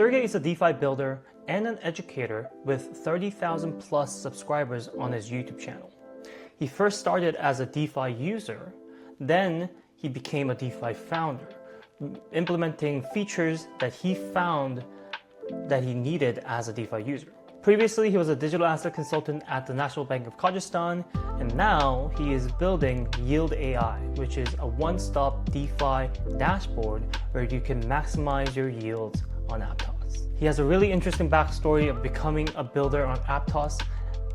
Sergey is a DeFi builder and an educator with 30,000 plus subscribers on his YouTube channel. He first started as a DeFi user, then he became a DeFi founder, implementing features that he found that he needed as a DeFi user. Previously, he was a digital asset consultant at the National Bank of Kazakhstan, and now he is building Yield AI, which is a one-stop DeFi dashboard where you can maximize your yields on Aptos. He has a really interesting backstory of becoming a builder on Aptos,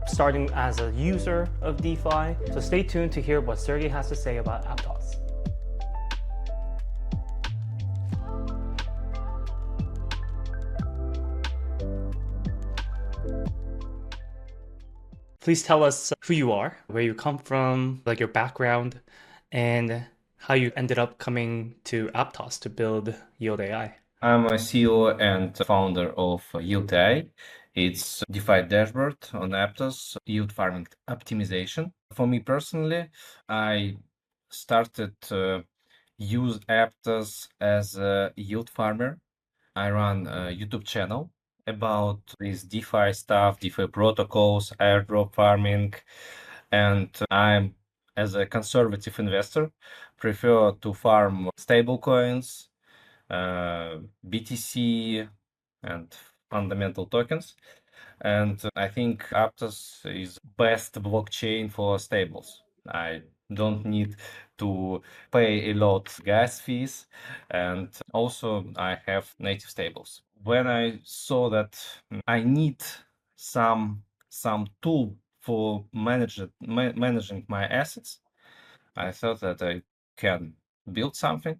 starting as a user of DeFi. So stay tuned to hear what Sergey has to say about Aptos. Please tell us who you are, where you come from, like your background, and how you ended up coming to Aptos to build Yield AI. I'm a CEO and founder of Yield AI. It's a DeFi dashboard on Aptos, yield farming optimization. For me personally, I started to use Aptos as a yield farmer. I run a YouTube channel about this DeFi stuff, DeFi protocols, airdrop farming, and I'm, as a conservative investor, prefer to farm stablecoins, BTC, and fundamental tokens. And I think Aptos is best blockchain for stables. I don't need to pay a lot gas fees, and also I have native stables. When I saw that I need some tool for managing my assets, I thought that I can build something.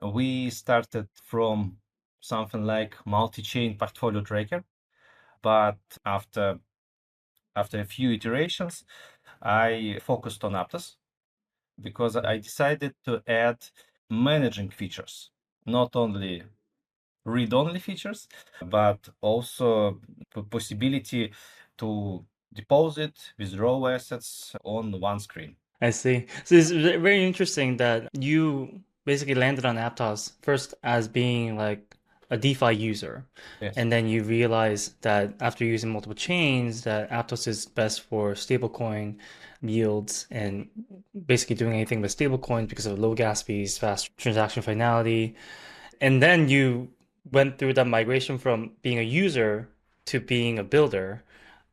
We started from something like multi-chain portfolio tracker, but after a few iterations, I focused on Aptos because I decided to add managing features, not only read-only features, but also possibility to deposit, withdraw assets on one screen. I see. So it's very interesting that you basically landed on Aptos first as being like a DeFi user. Yes. And then you realize that after using multiple chains, that Aptos is best for stablecoin yields and basically doing anything with stablecoins because of low gas fees, fast transaction finality. And then you went through that migration from being a user to being a builder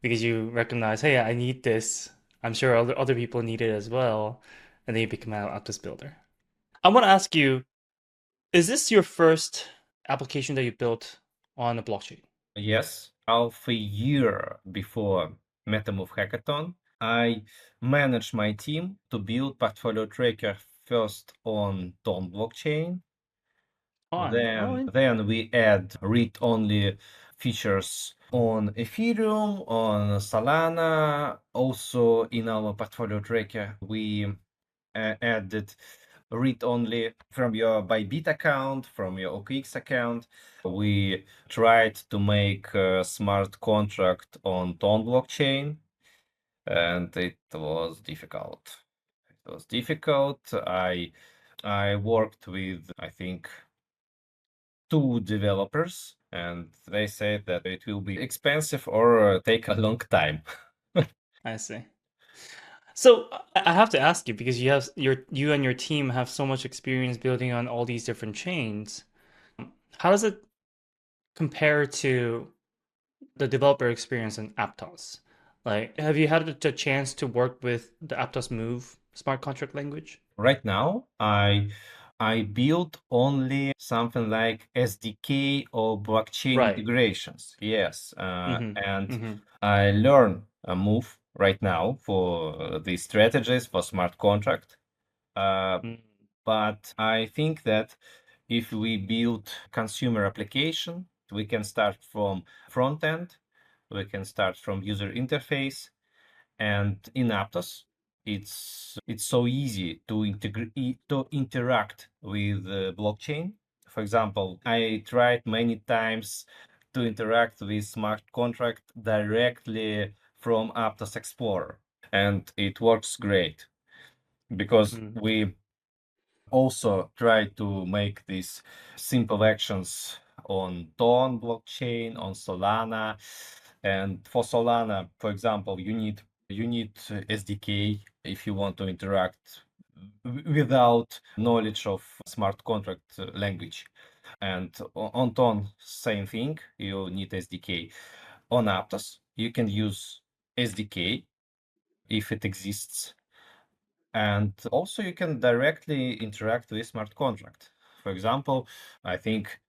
because you recognize, hey, I need this. I'm sure other people need it as well. And then you become an Aptos builder. I want to ask you, is this your first application that you built on a blockchain? Yes, half a year before MetaMove Hackathon, I managed my team to build portfolio tracker first on Ton blockchain. On. Then we add read-only features on Ethereum, on Solana. Also in our portfolio tracker, we added read-only from your Bybit account, from your OKX account. We tried to make a smart contract on Ton blockchain, and it was difficult. I worked with, I think, 2 developers, and they said that it will be expensive or take a long time. I see. So I have to ask you because you and your team have so much experience building on all these different chains. How does it compare to the developer experience in Aptos? Like, have you had the chance to work with the Aptos Move smart contract language? Right now, I build only something like SDK or blockchain Right. integrations. Yes, Mm-hmm. and Mm-hmm. I learn a move right now for the strategies for smart contract. Uh, but I think that if we build consumer application, we can start from front end, we can start from user interface, and in Aptos, it's so easy to interact with the blockchain. For example, I tried many times to interact with smart contract directly from Aptos Explorer, and it works great because Mm. we also try to make these simple actions on Ton blockchain, on Solana. And for Solana, for example, you need SDK if you want to interact without knowledge of smart contract language. And on Ton, same thing, you need SDK. On Aptos, you can use SDK if it exists. And also you can directly interact with smart contract. For example, I think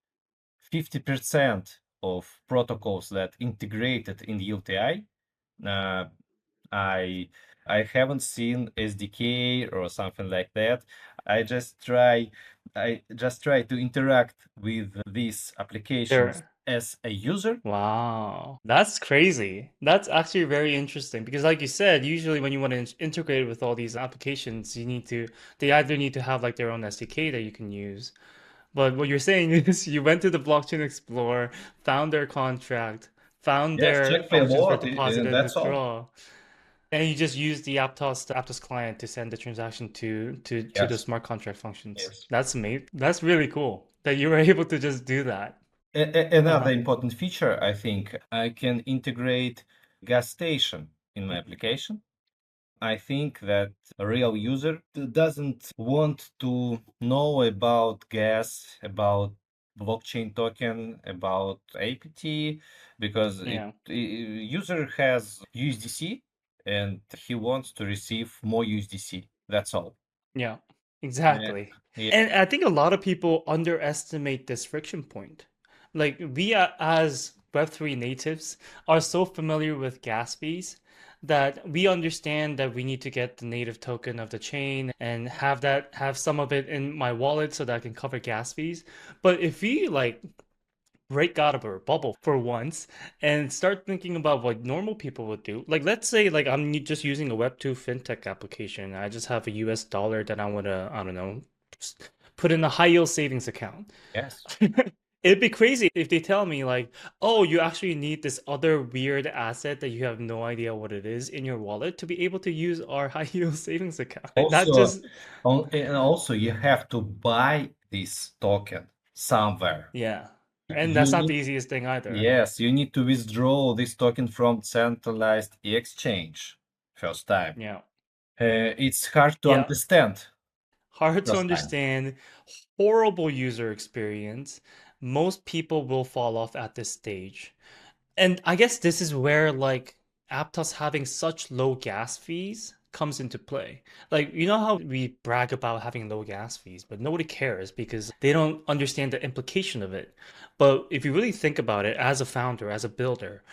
50% of protocols that integrated in UTI, uh, I I haven't seen SDK or something like that. I just try I just try to interact with these applications There. as a user. Wow, that's crazy. That's actually very interesting because, like you said, usually when you want to integrate with all these applications, they either need to have like their own SDK that you can use. But what you're saying is you went to the Blockchain Explorer, found their contract, found Yes, their check functions for payload, deposit and and that's all. withdrawal, and you just use the Aptos client to send the transaction to the Yes, smart contract functions. yes. That's amazing. That's really cool that you were able to just do that. Another Uh-huh. important feature, I think, I can integrate gas station in my application. I think that a real user doesn't want to know about gas, about blockchain token, about APT, because Yeah. user has USDC and he wants to receive more USDC. That's all. Yeah, Yeah. exactly. Yeah. And I think a lot of people underestimate this friction point. Like we as Web3 natives are so familiar with gas fees that we understand that we need to get the native token of the chain and have some of it in my wallet so that I can cover gas fees. But if we like break out of our bubble for once and start thinking about what normal people would do. Like, let's say, like, just using a Web2 fintech application. I just have a US dollar that I want to, I don't know, put in a high yield savings account. Yes. It'd be crazy if they tell me, like, oh, you actually need this other weird asset that you have no idea what it is in your wallet to be able to use our high yield savings account. That Also, just, and also you have to buy this token somewhere. yeah. And You that's not the need, easiest thing either. yes, you need to withdraw this token from centralized exchange first time. Yeah. It's hard to Yeah. understand Hard to first time. understand, horrible user experience. Most people will fall off at this stage. And I guess this is where like Aptos having such low gas fees comes into play. Like, you know how we brag about having low gas fees, but nobody cares because they don't understand the implication of it. But if you really think about it as a founder, as a builder,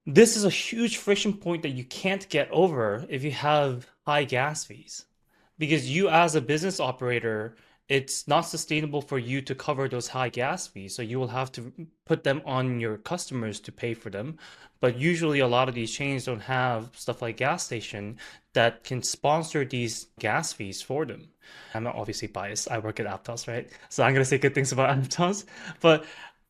this is a huge friction point that you can't get over if you have high gas fees. Because you, as a business operator, it's not sustainable for you to cover those high gas fees. So you will have to put them on your customers to pay for them. But usually, a lot of these chains don't have stuff like gas station that can sponsor these gas fees for them. I'm not obviously biased. I work at Aptos, right? So I'm gonna say good things about Aptos. But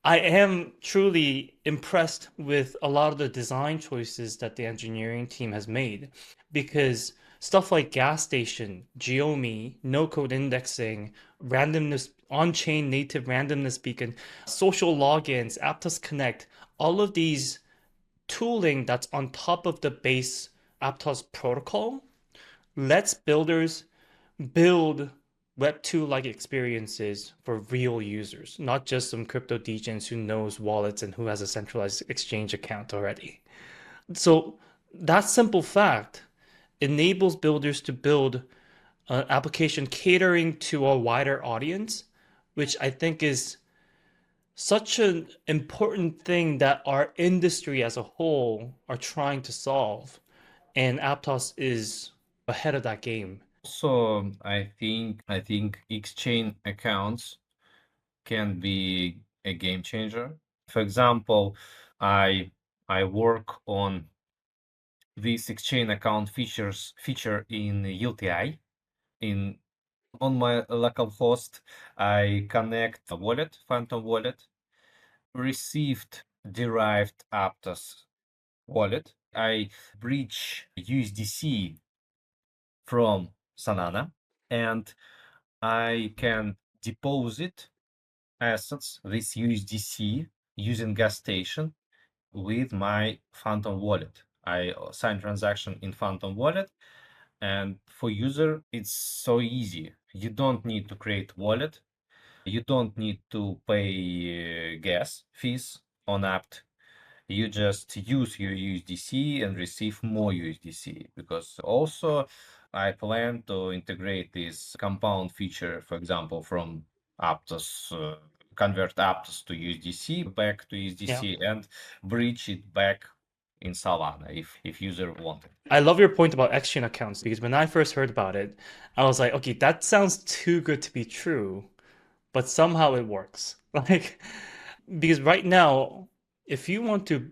I am truly impressed with a lot of the design choices that the engineering team has made because stuff like gas station, Geomi, no code indexing, randomness, on chain native randomness beacon, social logins, Aptos Connect, all of these tooling that's on top of the base Aptos protocol lets builders build Web2 like experiences for real users, not just some crypto degens who knows wallets and who has a centralized exchange account already. So that simple fact enables builders to build an application catering to a wider audience, which I think is such an important thing that our industry as a whole are trying to solve. And Aptos is ahead of that game. Also, I think exchange accounts can be a game changer. For example, I I work on this exchange account feature in UTI. In on my local host, I connect a wallet, Phantom wallet, received derived Aptos wallet. I bridge USDC from Solana, and I can deposit assets, this USDC, using gas station with my Phantom wallet. I sign transaction in Phantom wallet, and for user, it's so easy. You don't need to create wallet. You don't need to pay gas fees on apt. You just use your USDC and receive more USDC, because also I plan to integrate this compound feature, for example, from Aptos, convert Aptos to USDC, back to Yeah. USDC, and bridge it back in Solana if user wanted. I love your point about exchange accounts because when I first heard about it, I was like, okay, that sounds too good to be true, but somehow it works. Like, because right now, if you want to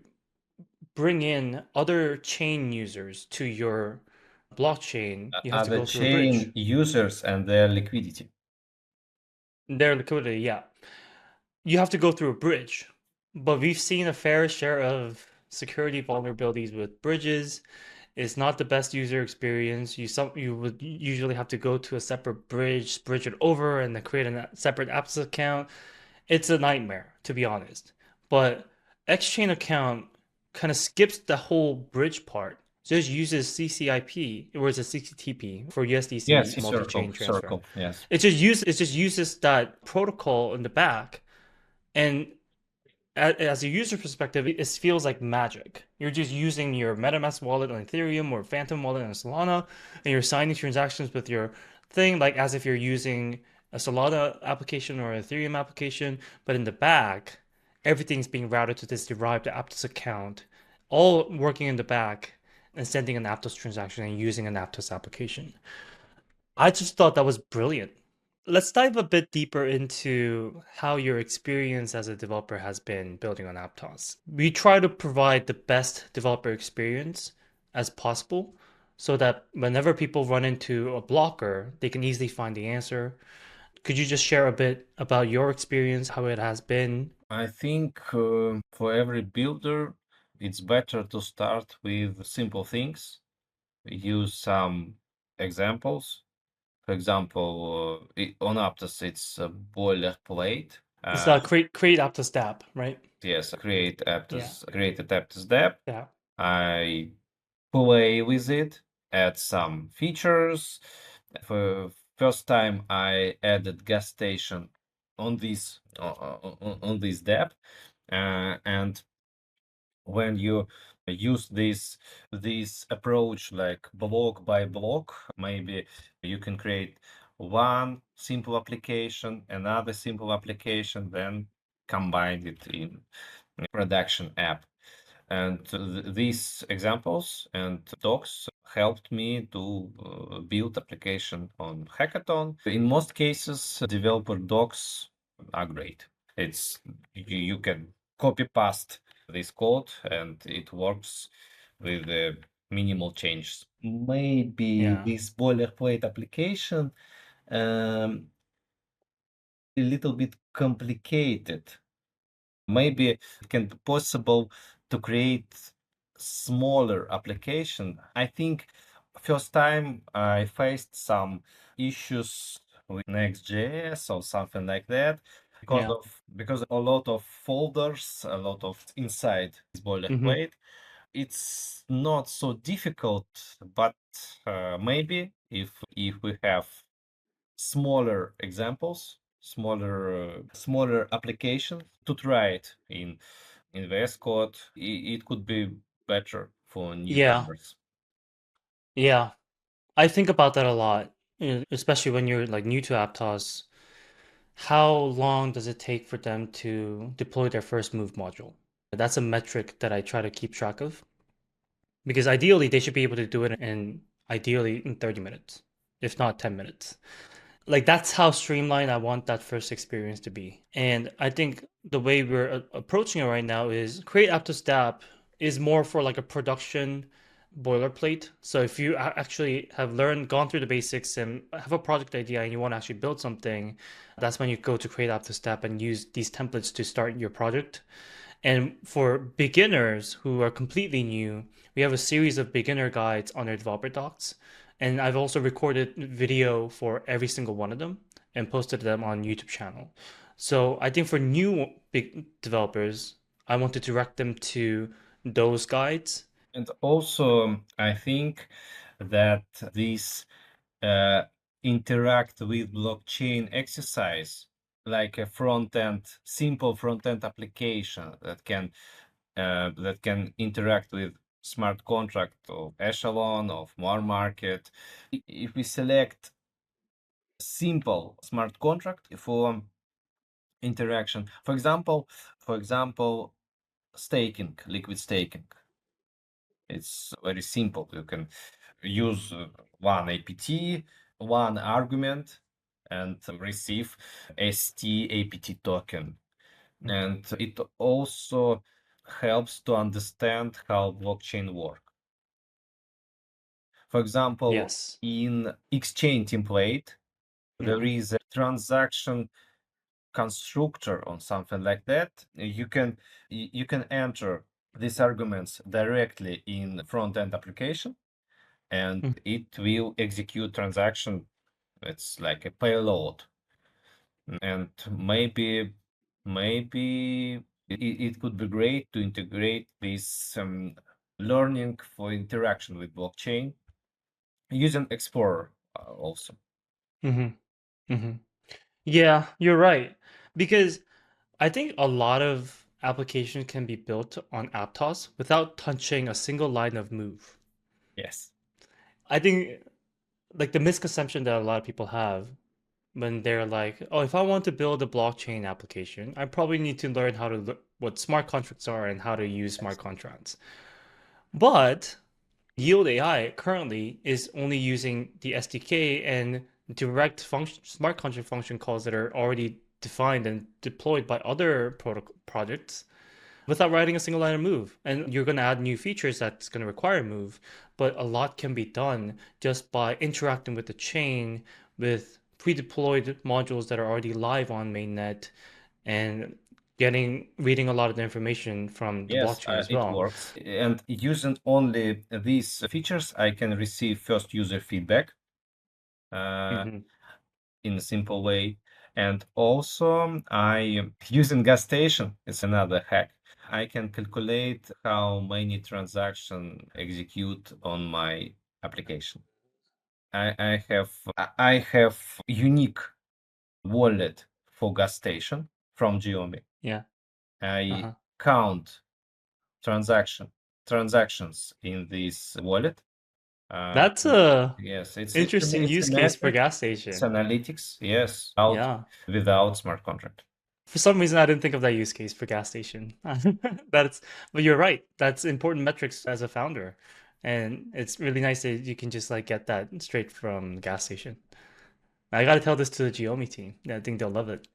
bring in other chain users to your blockchain, you have to Other go through a bridge. chain users and their liquidity. Their liquidity, yeah. You have to go through a bridge. But we've seen a fair share of security vulnerabilities with bridges. It's not the best user experience. You would usually have to go to a separate bridge it over, and then create a separate apps account. It's a nightmare, to be honest. But Xchain account kind of skips the whole bridge part. Just uses CCIP, or is it CCTP for Yes, USDC circle, multi-chain transfer. circle. Yes. It just uses that protocol in the back, and as a user perspective, it feels like magic. You're just using your MetaMask wallet on Ethereum or Phantom wallet on Solana, and you're signing transactions with your thing, like as if you're using a Solana application or an Ethereum application. But in the back, everything's being routed to this derived Aptos account, all working in the back and sending an Aptos transaction and using an Aptos application. I just thought that was brilliant. Let's dive a bit deeper into how your experience as a developer has been building on Aptos. We try to provide the best developer experience as possible so that whenever people run into a blocker, they can easily find the answer. Could you just share a bit about your experience, how it has been? I think for every builder, it's better to start with simple things. Use some examples. For example, on Aptos, it's a boilerplate. It's Uh, create Aptos app, right? yes, create Yeah, Aptos, created Aptos dApp. yeah. I play with it, add some features. For first time, I added gas station on this dApp, and when you use this approach like block by block, maybe you can create one simple application, another simple application, then combine it in a production app. And these examples and docs helped me to build application on Hackathon. In most cases, developer docs are great. It's you can copy paste this code and it works with minimal changes. Maybe Yeah. this boilerplate application a little bit complicated. Maybe it can be possible to create smaller application. I think first time I faced some issues with Next.js or something like that Yeah. because a lot of folders, a lot of inside this Hmm. boilerplate. It's not so difficult, but maybe if we have smaller examples, smaller applications to try it in VS Code, it could be better for Yeah. newcomers. Yeah. I think about that a lot, especially when you're like new to Aptos. How long does it take for them to deploy their first move module? That's a metric that I try to keep track of because ideally they should be able to do it in ideally in 30 minutes, if not 10 minutes. Like that's how streamlined I want that first experience to be. And I think the way we're approaching it right now is create Aptos app is more for like a production boilerplate. So if you actually have gone through the basics and have a project idea and you want to actually build something, that's when you go to create Aptos app and use these templates to start your project. And for beginners who are completely new, we have a series of beginner guides on our developer docs. And I've also recorded video for every single one of them and posted them on YouTube channel. So I think for new big developers, I want to direct them to those guides. And also, I think that this uh, interact with blockchain exercise, like a front end, simple front end application that can interact with smart contract of Echelon, of More Market. If we select simple smart contract for interaction, for example, staking, liquid staking. It's very simple. You can use one APT, one argument, and receive ST APT token. And it also helps to understand how blockchain work. For example, Yes. in exchange template, there Hmm. is a transaction constructor or something like that. You can enter these arguments directly in front-end application, and it will execute transaction. It's like a payload, and maybe it could be great to integrate this learning for interaction with blockchain using Explorer also. Hmm. Hmm. Yeah, you're right. Because I think a lot of applications can be built on Aptos without touching a single line of move. Yes. I think like the misconception that a lot of people have when they're like, "Oh, if I want to build a blockchain application, I probably need to learn how to what smart contracts are and how to use smart Yes. contracts." But Yield AI currently is only using the SDK and direct function, smart contract function calls that are already defined and deployed by other projects without writing a single line of move. And you're going to add new features that's going to require move, but a lot can be done just by interacting with the chain with pre-deployed modules that are already live on mainnet and getting reading a lot of the information from the Yes, blockchain as it well. works. And using only these features, I can receive first user feedback uh, Hmm. in a simple way. And also, I using gas station, it's another hack. I can calculate how many transactions execute on my application. I have unique wallet for gas station from Geomi. Yeah. I Uh-huh. count transaction transactions in this wallet. Uh, That's a yes, interesting it's a use case for metric. gas It's station. analytics. Yes, out Yeah. without smart contract. For some reason, I didn't think of that use case for gas station. That's, but you're right. That's important metrics as a founder. And it's really nice that you can just like get that straight from the gas station. I got to tell this to the Geomi team. I think they'll love it.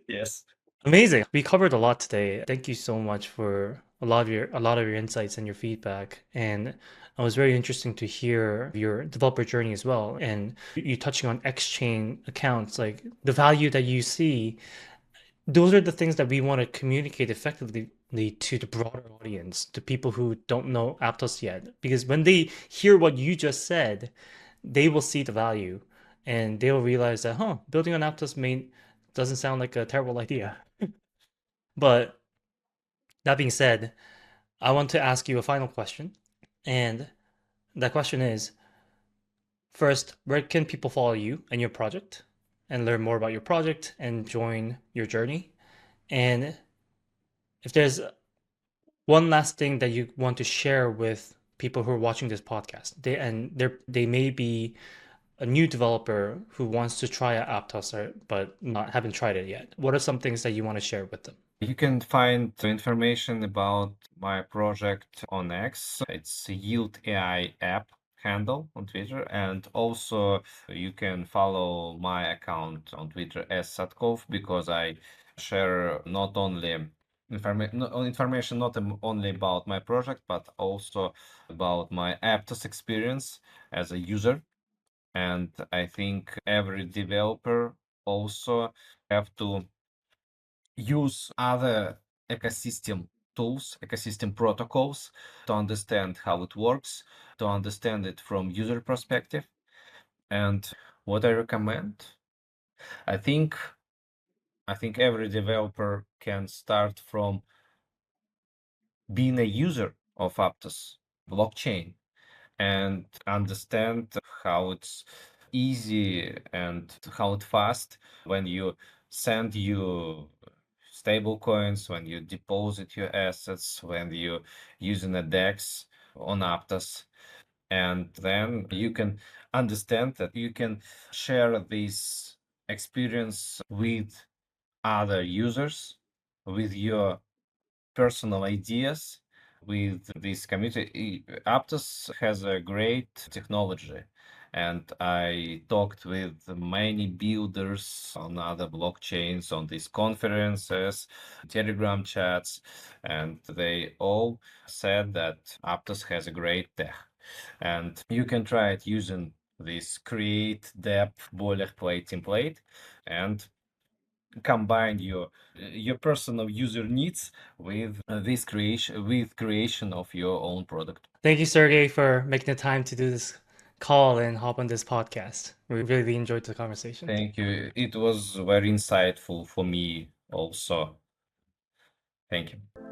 Yes. Amazing. We covered a lot today. Thank you so much for a lot of your insights and your feedback. And it was very interesting to hear your developer journey as well. And you touching on X-chain accounts, like the value that you see. Those are the things that we want to communicate effectively to the broader audience, to people who don't know Aptos yet. Because when they hear what you just said, they will see the value and they'll realize that, huh, building on Aptos main doesn't sound like a terrible idea. But that being said, I want to ask you a final question. And that question is, first, where can people follow you and your project and learn more about your project and join your journey? And if there's one last thing that you want to share with people who are watching this podcast, they may be a new developer who wants to try Aptos but not haven't tried it yet. What are some things that you want to share with them? You can find the information about my project on X. It's Yield AI app handle on Twitter, and also you can follow my account on Twitter as Sadkov, because I share not only information not only about my project, but also about my Aptos experience as a user. And I think every developer also have to use other ecosystem tools, ecosystem protocols, to understand how it works, to understand it from user perspective. And what I recommend, I think I think every developer can start from being a user of Aptos blockchain and understand how it's easy and how it fast when you send your stable coins, when you deposit your assets, when you using a DEX on Aptos. And then you can understand that you can share this experience with other users, with your personal ideas, with this community. Aptos has a great technology, and I talked with many builders on other blockchains, on these conferences, Telegram chats, and they all said that Aptos has a great tech. And you can try it using this create dep boilerplate template and combine your personal user needs with this creation of your own product. Thank you, Sergey, for making the time to do this call and hop on this podcast. We really enjoyed the conversation. Thank you. It was very insightful for me also. Thank you.